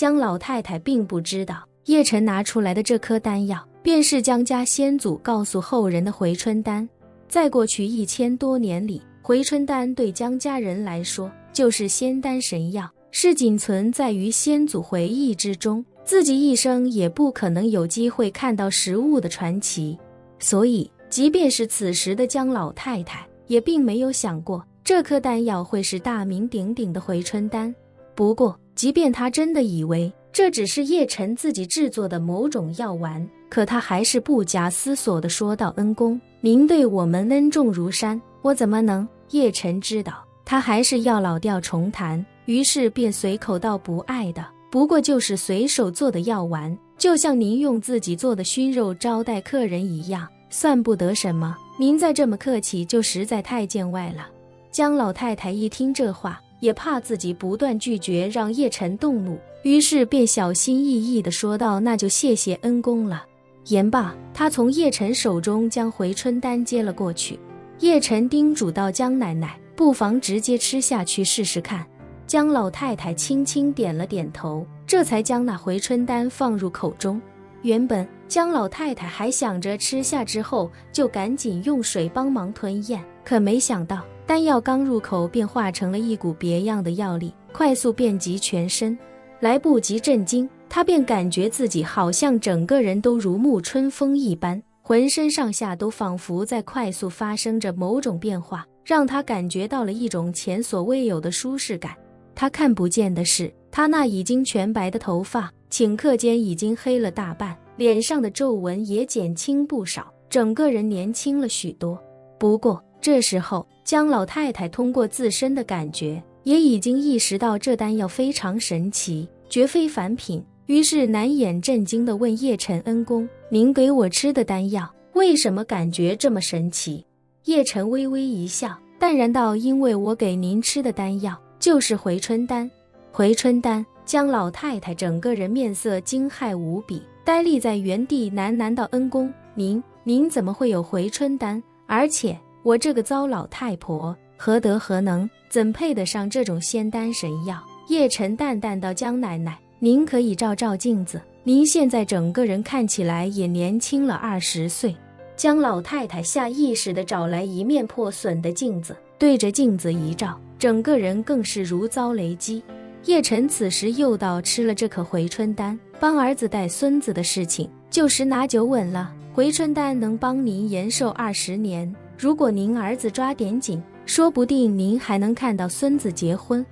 姜老太太并不知道，叶晨拿出来的这颗丹药，便是姜家先祖告诉后人的回春丹。在过去1000多年里，回春丹对姜家人来说就是仙丹神药，是仅存在于先祖回忆之中，自己一生也不可能有机会看到实物的传奇。所以即便是此时的姜老太太，也并没有想过这颗丹药会是大名鼎鼎的回春丹。不过即便她真的以为这只是叶晨自己制作的某种药丸，可她还是不假思索地说道：恩公，您对我们恩重如山，我怎么能……叶晨知道他还是要老调重弹，于是便随口道：不爱的，不过就是随手做的药丸，就像您用自己做的熏肉招待客人一样，算不得什么，您再这么客气就实在太见外了。姜老太太一听这话，也怕自己不断拒绝让叶晨动怒，于是便小心翼翼地说道：那就谢谢恩公了。言罢，他从叶晨手中将回春丹接了过去。叶晨叮嘱到姜奶奶，不妨直接吃下去试试看。姜老太太轻轻点了点头，这才将那回春丹放入口中。原本姜老太太还想着吃下之后就赶紧用水帮忙吞咽，可没想到丹药刚入口便化成了一股别样的药力，快速遍及全身。来不及震惊，她便感觉自己好像整个人都如沐春风一般，浑身上下都仿佛在快速发生着某种变化，让她感觉到了一种前所未有的舒适感。她看不见的是，她那已经全白的头发顷刻间已经黑了大半，脸上的皱纹也减轻不少，整个人年轻了许多。不过这时候姜老太太通过自身的感觉，也已经意识到这丹药非常神奇，绝非凡品，于是难掩震惊地问叶晨：恩公，您给我吃的丹药为什么感觉这么神奇？叶晨微微一笑，淡然道：因为我给您吃的丹药就是回春丹。回春丹？姜老太太整个人面色惊骇无比，呆立在原地喃喃道：恩公，您怎么会有回春丹？而且我这个糟老太婆何德何能，怎配得上这种仙丹神药？叶晨淡淡道：姜奶奶，您可以照照镜子，您现在整个人看起来也年轻了20岁。姜老太太下意识地找来一面破损的镜子，对着镜子一照，整个人更是如遭雷击。叶晨此时又道：吃了这颗回春丹，帮儿子带孙子的事情就十拿九稳了。回春丹能帮您延寿20年，如果您儿子抓点紧，说不定您还能看到孙子结婚。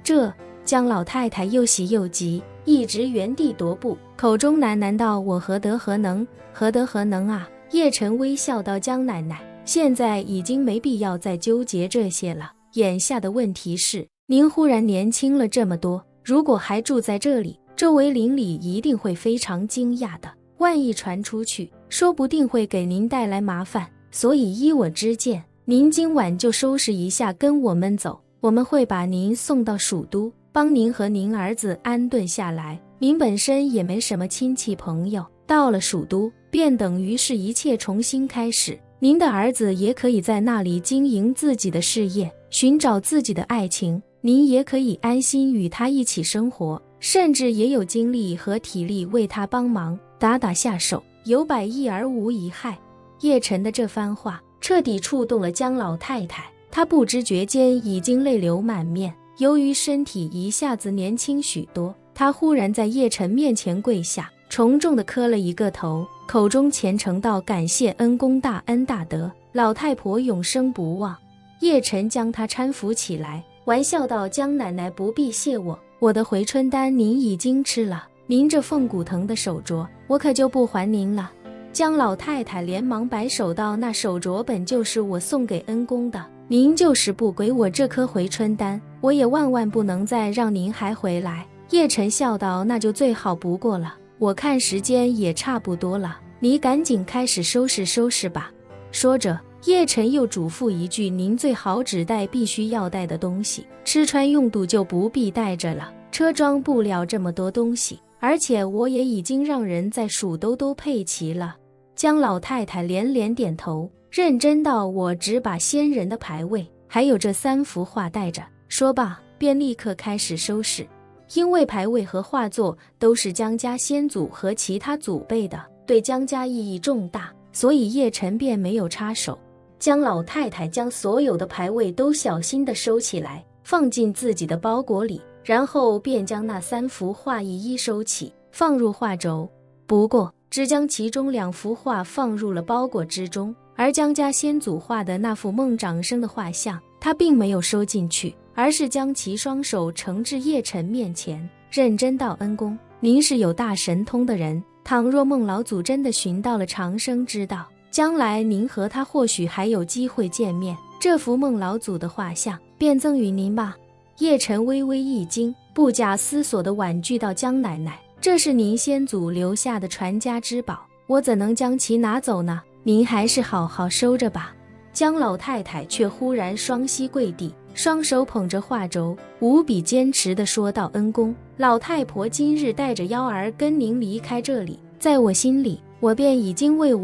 这姜老太太又喜又急，一直原地踱步，口中喃喃道：我何德何能，何德何能啊！叶晨微笑道：姜奶奶，现在已经没必要再纠结这些了，眼下的问题是您忽然年轻了这么多，如果还住在这里，周围邻里一定会非常惊讶的，万一传出去，说不定会给您带来麻烦。所以依我之见，您今晚就收拾一下跟我们走，我们会把您送到蜀都，帮您和您儿子安顿下来。您本身也没什么亲戚朋友，到了蜀都便等于是一切重新开始，您的儿子也可以在那里经营自己的事业，寻找自己的爱情，您也可以安心与他一起生活，甚至也有精力和体力为他帮忙打下手，有百益而无一害。叶晨的这番话彻底触动了姜老太太，她不知觉间已经泪流满面。由于身体一下子年轻许多，她忽然在叶晨面前跪下，重重地磕了一个头，口中虔诚道：感谢恩公大恩大德，老太婆永生不忘。叶晨将她搀扶起来，玩笑道：姜奶奶不必谢我，我的回春丹您已经吃了，您这凤骨藤的手镯我可就不还您了。姜老太太连忙摆手道：那手镯本就是我送给恩公的，您就是不给我这颗回春丹，我也万万不能再让您还回来。叶晨笑道：那就最好不过了，我看时间也差不多了，你赶紧开始收拾吧。说着叶晨又嘱咐一句：您最好只带必须要带的东西，吃穿用度就不必带着了，车装不了这么多东西，而且我也已经让人在蜀都配齐了。姜老太太连连点头，认真道：我只把先人的牌位还有这3幅画带着。说罢便立刻开始收拾。因为牌位和画作都是江家先祖和其他祖辈的，对江家意义重大，所以叶晨便没有插手。江老太太将所有的牌位都小心地收起来，放进自己的包裹里，然后便将那3幅画一一收起，放入画轴。不过只将其中2幅画放入了包裹之中，而江家先祖画的那幅孟长生的画像，他并没有收进去，而是将其双手呈至叶晨面前，认真道：恩公，您是有大神通的人，倘若孟老祖真的寻到了长生之道，将来您和他或许还有机会见面，这幅孟老祖的画像便赠与您吧。叶晨微微一惊，不假思索地婉拒道：江奶奶，这是您先祖留下的传家之宝，我怎能将其拿走呢？您还是好好收着吧。江老太太却忽然双膝跪地，双手捧着画轴，无比坚持地说道：恩公，老太婆今日带着幺儿跟您离开这里，在我心里，我便已经为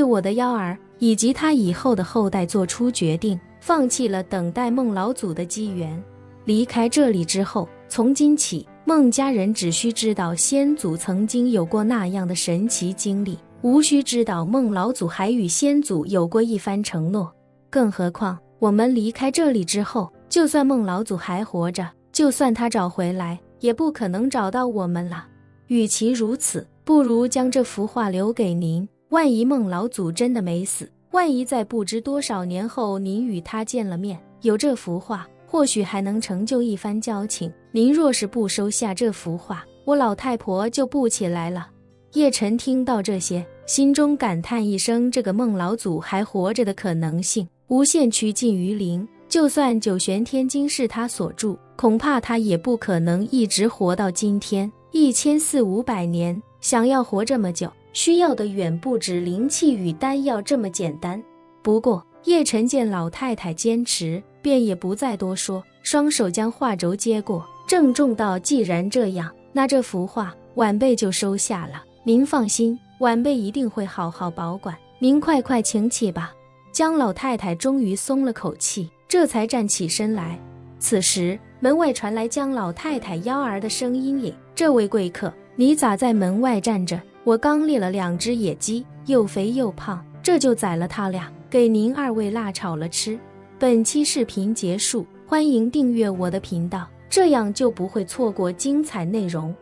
我的幺儿以及他以后的后代做出决定，放弃了等待孟老祖的机缘。离开这里之后，从今起，孟家人只需知道先祖曾经有过那样的神奇经历，无需知道孟老祖还与先祖有过一番承诺。更何况我们离开这里之后，就算孟老祖还活着，就算他找回来，也不可能找到我们了。与其如此，不如将这幅画留给您，万一孟老祖真的没死，万一在不知多少年后您与他见了面，有这幅画，或许还能成就一番交情。您若是不收下这幅画，我老太婆就不起来了。叶晨听到这些，心中感叹一声，这个孟老祖还活着的可能性无限趋近于零，就算九玄天经是他所著，恐怕他也不可能一直活到今天1400-500年，想要活这么久，需要的远不止灵气与丹药这么简单。不过叶晨见老太太坚持，便也不再多说，双手将画轴接过，郑重道：既然这样，那这幅画晚辈就收下了，您放心，晚辈一定会好好保管，您快快请起吧。江老太太终于松了口气，这才站起身来。此时门外传来江老太太幺儿的声音：也，这位贵客，你咋在门外站着？我刚猎了2只野鸡，又肥又胖，这就宰了它俩，给您2位辣炒了吃。本期视频结束，欢迎订阅我的频道，这样就不会错过精彩内容。